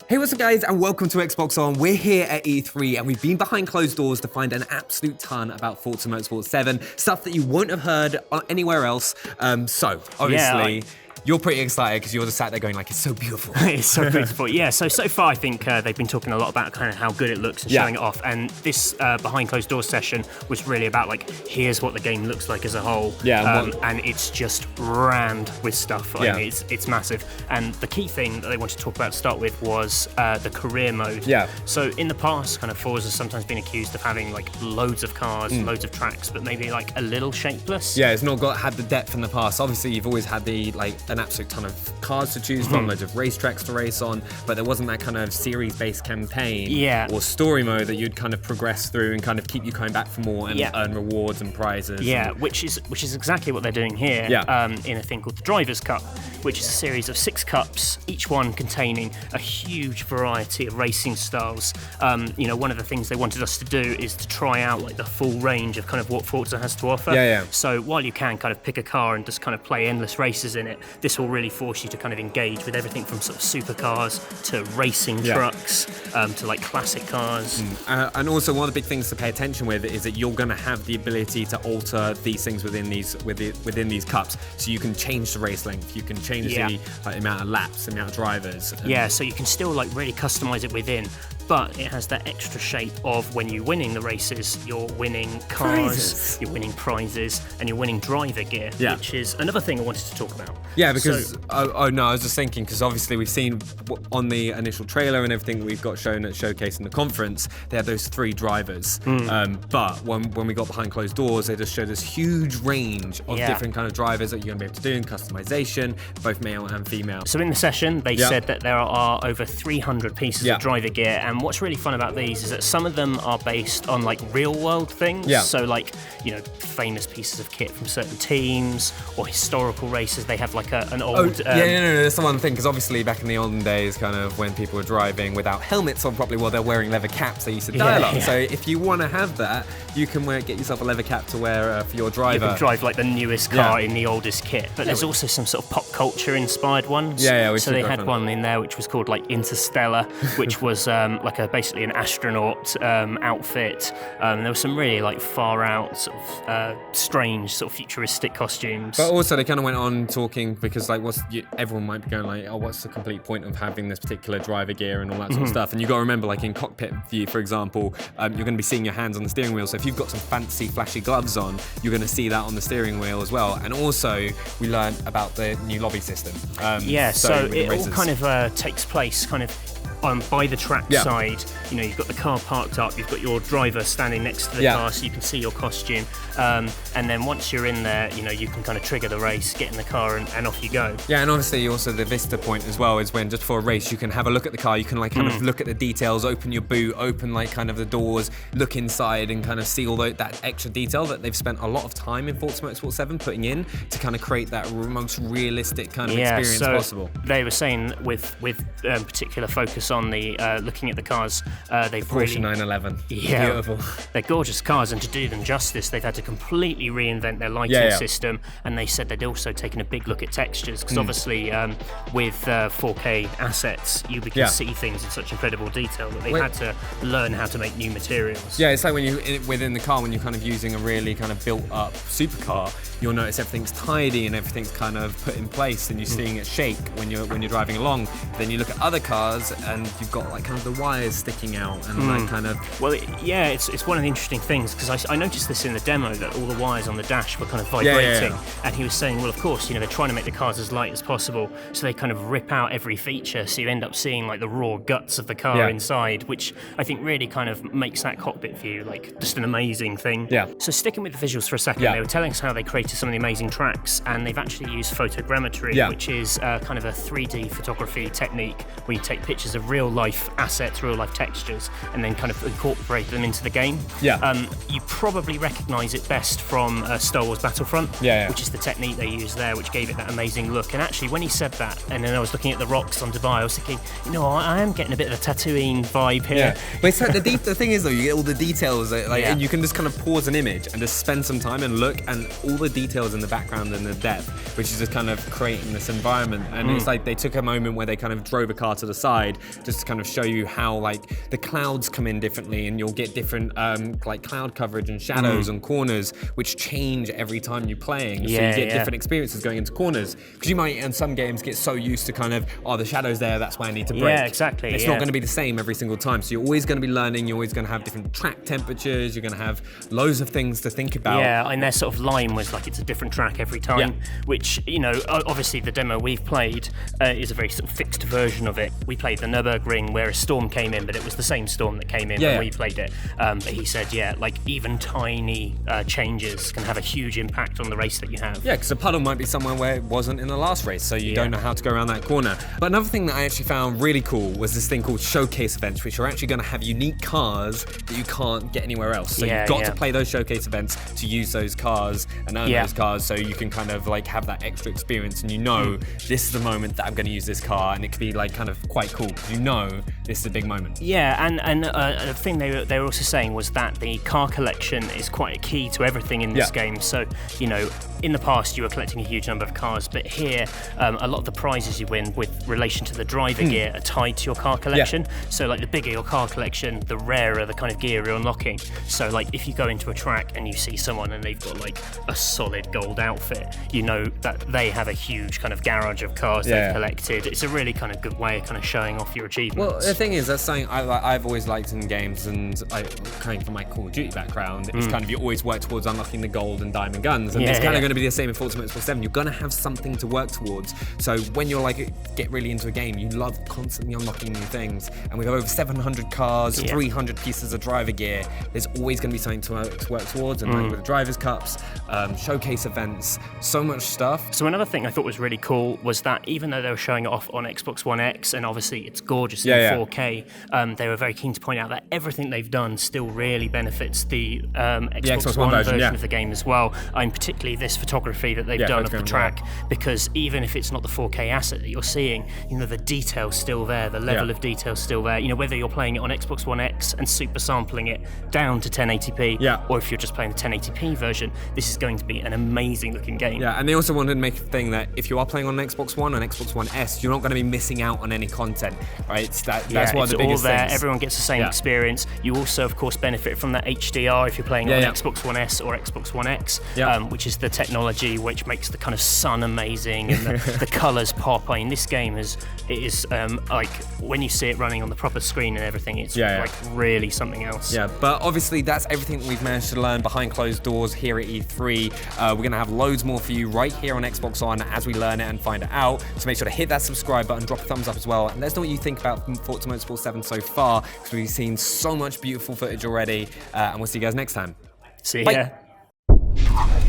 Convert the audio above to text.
Hey, what's up guys, and welcome to Xbox On. We're here at E3 and we've been behind closed doors to find an absolute ton about Forza Motorsport 7, stuff that you won't have heard anywhere else. So, obviously, you're pretty excited because you're just sat there going like, it's so beautiful. It's so beautiful. Yeah, so far I think they've been talking a lot about kind of how good it looks and showing it off. And this behind closed doors session was really about like, here's what the game looks like as a whole. Yeah. And it's just rammed with stuff. I mean, it's massive. And the key thing that they wanted to talk about to start with was the career mode. Yeah. So in the past, kind of Forza has sometimes been accused of having like loads of cars, loads of tracks, but maybe like a little shapeless. Yeah, it's not had the depth in the past. Obviously, you've always had the an absolute ton of cars to choose from, loads of racetracks to race on, but there wasn't that kind of series-based campaign or story mode that you'd kind of progress through and kind of keep you coming back for more and earn rewards and prizes. Yeah, which is exactly what they're doing here in a thing called the Drivers' Cup, which is a series of 6 cups, each one containing a huge variety of racing styles. One of the things they wanted us to do is to try out like the full range of kind of what Forza has to offer. So while you can kind of pick a car and just kind of play endless races in it, this will really force you to kind of engage with everything from sort of supercars to racing trucks to like classic cars. And also one of the big things to pay attention with is that you're going to have the ability to alter these things within these cups. So you can change the race length, you can change the amount of laps, the amount of drivers. So you can still like really customize it within. But it has that extra shape of when you're winning the races, you're winning cars, you're winning prizes, and you're winning driver gear, which is another thing I wanted to talk about. Yeah, because, I was just thinking, because obviously we've seen on the initial trailer and everything that we've got shown at Showcase in the conference, they had those 3 drivers. But when we got behind closed doors, they just showed this huge range of different kind of drivers that you're going to be able to do in customization, both male and female. So in the session, they said that there are over 300 pieces of driver gear, and what's really fun about these is that some of them are based on like real world things. So like, famous pieces of kit from certain teams or historical races. They have like an old... that's the one thing, because obviously back in the olden days, kind of when people were driving without helmets on properly while they're wearing leather caps, they used to dial up. So if you want to have that, you can get yourself a leather cap to wear for your driver. You can drive like the newest car in the oldest kit. But there's also some sort of pop culture inspired ones. So they had one in there which was called like Interstellar, which was basically an astronaut outfit. There were some really like far out sort of strange sort of futuristic costumes. But also they kind of went on talking because like everyone might be going like, oh, what's the complete point of having this particular driver gear and all that sort of stuff? And you got to remember, like in cockpit view, for example, you're going to be seeing your hands on the steering wheel. So if you've got some fancy flashy gloves on, you're going to see that on the steering wheel as well. And also we learned about the new lobby system. So it all kind of takes place kind of by the track side. You've got the car parked up, you've got your driver standing next to the car so you can see your costume, and then once you're in there, you can kind of trigger the race, get in the car and off you go. And obviously also the vista point as well is when just for a race you can have a look at the car, you can like kind of look at the details, open your boot, open like kind of the doors, look inside and kind of see all that extra detail that they've spent a lot of time in Forza Motorsport 7 putting in to kind of create that most realistic kind of experience possible. They were saying with particular focus on the looking at the cars, they've Porsche 911. Beautiful. They're gorgeous cars, and to do them justice, they've had to completely reinvent their lighting system. And they said they'd also taken a big look at textures, because obviously with 4K assets, you can see things in such incredible detail that they've had to learn how to make new materials. Yeah, it's like when within the car, when you're kind of using a really kind of built up supercar, you'll notice everything's tidy and everything's kind of put in place, and you're seeing it shake when you're driving along. Then you look at other cars and you've got like kind of the wires sticking out and like kind of... Well, it's one of the interesting things, because I noticed this in the demo that all the wires on the dash were kind of vibrating. And he was saying, well, of course, they're trying to make the cars as light as possible, so they kind of rip out every feature, so you end up seeing like the raw guts of the car inside, which I think really kind of makes that cockpit view like just an amazing thing. So sticking with the visuals for a second, they were telling us how they created some of the amazing tracks, and they've actually used photogrammetry, which is kind of a 3D photography technique where you take pictures of real life assets, real life textures, and then kind of incorporate them into the game. You probably recognise it best from Star Wars Battlefront, which is the technique they used there, which gave it that amazing look. And actually, when he said that, and then I was looking at the rocks on Dubai, I was thinking, I am getting a bit of a Tatooine vibe here. But it's like the thing is though, you get all the details, and you can just kind of pause an image and just spend some time and look, and all the details in the background and the depth, which is just kind of creating this environment. And it's like they took a moment where they kind of drove a car to the side, just to kind of show you how like the clouds come in differently, and you'll get different like cloud coverage and shadows and corners, which change every time you're playing. So you get different experiences going into corners, because you might in some games get so used to kind of, oh, the shadow's there, that's why I need to brake. Yeah, exactly. It's not going to be the same every single time. So you're always going to be learning. You're always going to have different track temperatures. You're going to have loads of things to think about. Yeah, and their sort of line was like it's a different track every time, which, you know, obviously the demo we've played is a very sort of fixed version of it. We played the Nürburgring where a storm came in, but it was the same storm that came in when we played it. But he said, like even tiny changes can have a huge impact on the race that you have. Yeah, because a puddle might be somewhere where it wasn't in the last race, so you don't know how to go around that corner. But another thing that I actually found really cool was this thing called showcase events, which are actually going to have unique cars that you can't get anywhere else. So you've got to play those showcase events to use those cars and own those cars, so you can kind of like have that extra experience, and you know this is the moment that I'm going to use this car, and it could be like kind of quite cool because you know this is a big moment. Yeah, and the thing they were also saying was that the car collection is quite a key to everything in this game. So, you know, in the past you were collecting a huge number of cars, but here a lot of the prizes you win with relation to the driver gear are tied to your car collection. So like the bigger your car collection, the rarer the kind of gear you're unlocking. So like if you go into a track and you see someone and they've got like a solid gold outfit, you know that they have a huge kind of garage of cars they've collected. It's a really kind of good way of kind of showing off your achievements. Well, the thing is, that's something I've always liked in games, and coming from my Call of Duty background, it's kind of you always work towards unlocking the gold and diamond guns, and it's kind of going to be the same in Forza Motorsport 7. You're going to have something to work towards. So when you're like get really into a game, you love constantly unlocking new things, and we have over 700 cars, 300 pieces of driver gear. There's always going to be something to work towards, and like with the drivers' cups, showcase events, so much stuff. So another thing I thought was really cool was that even though they were showing it off on Xbox One X, and obviously it's gorgeous in 4K, they were very keen to point out that everything they've done still really benefits the Xbox One version of the game as well, and particularly this photography that they've done of the track, because even if it's not the 4K asset that you're seeing, you know, the detail's still there, the level of detail's still there. You know, whether you're playing it on Xbox One X and super sampling it down to 1080p, or if you're just playing the 1080p version, this is going to be an amazing looking game. Yeah, and they also wanted to make a thing that if you are playing on an Xbox One and Xbox One S, you're not going to be missing out on any content, right? That's one of the biggest things. Everyone gets the same experience. You also, of course, benefit from that HDR if you're playing on Xbox One S or Xbox One X, which is the technology which makes the kind of sun amazing and the colours pop. I mean, this game is like when you see it running on the proper screen and everything, it's like really something else. Yeah, but obviously that's everything that we've managed to learn behind closed doors here at E3. We're going to have loads more for you right here on Xbox One as we learn it and find it out. So make sure to hit that subscribe button, drop a thumbs up as well, and let us know what you think about Forza Motorsport 7 so far, because we've seen so much beautiful footage already, and we'll see you guys next time. See ya. Bye.